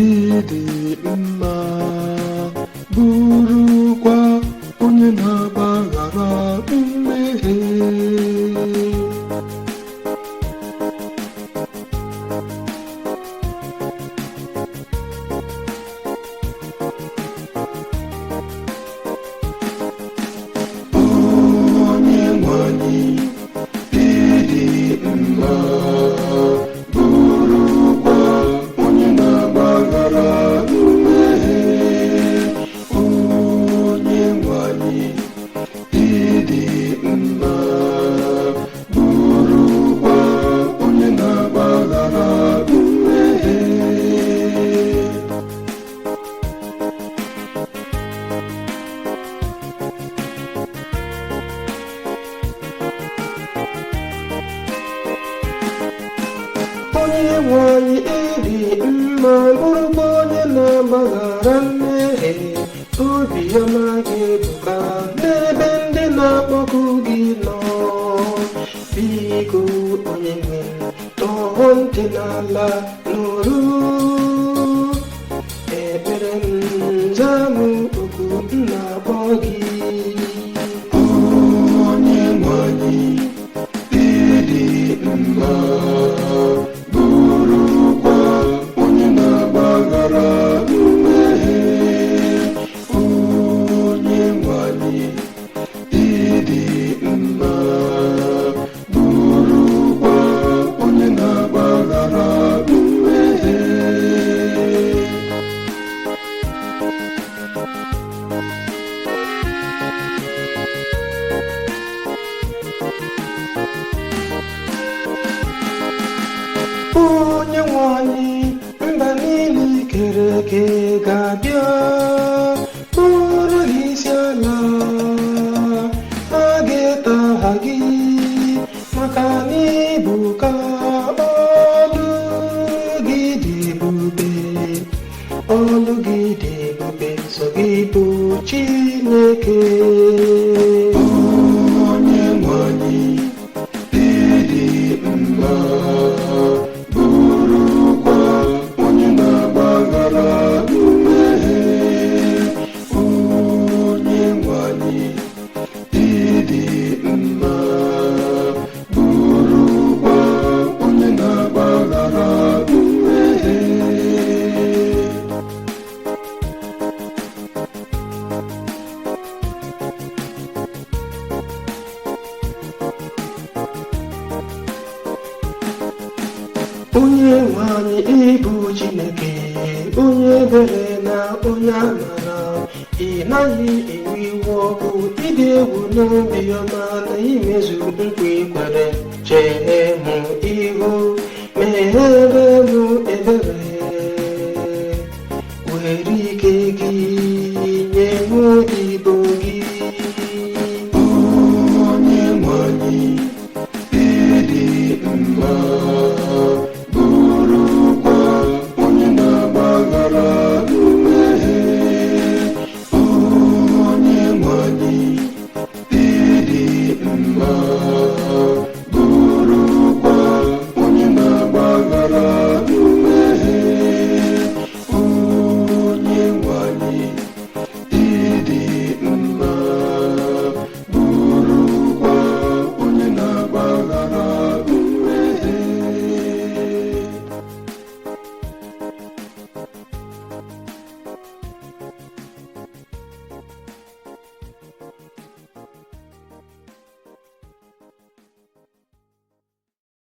ịdị mma, bụrụkwa onye na-agbaghara mmehie. Onyenwe anyị, ịdị mma, bụrụkwa onye na-agbaghara mmehie. Onyenwe anyị, ịdị mma, bụrụkwa onye na-agbaghara mmehie. Onyenwe anyị, ịdị mma, bụrụkwa onye na-agbaghara mmehie. Obi amaghị ebuka n'ebe ndị na-akpọku gị nọ. Biko Onyenwe, tọọ ntị n'ala nụrụ ekpere m, zaa m oku m na-akpọ gị. Onyenwe anyị, ịdị mma, bụrụkwa onye na-agbaghara mmehie. Onyenwe anyị, ịdị mma, bụrụkwa onye na-agbaghara mmehie. Onyenwe anyị, mba niile i kere eke ga-abịa kpọrọ gị isi ala. Ha ga-eto aha gị maka na ịbụ ka ọlụ gị dị ebube. Ọlụ gị dị ebube, sọ gị bụ Chineke. Onyenwe anyị, ịdị mma, bụrụkwa onye na-agbaghara mmehie. Onyenwe anyị, ịdị mma, bụrụkwa onye na-agbaghara mmehie. Onyenwe anyị, ịbụ Chineke, onye ebere na onye amara. Ị naghị ewe iwe ọkụ, ịdị egwu n'obi ọma na imezu nkwa i kwere. Chee m ihu, meghere m ebere, were ike gị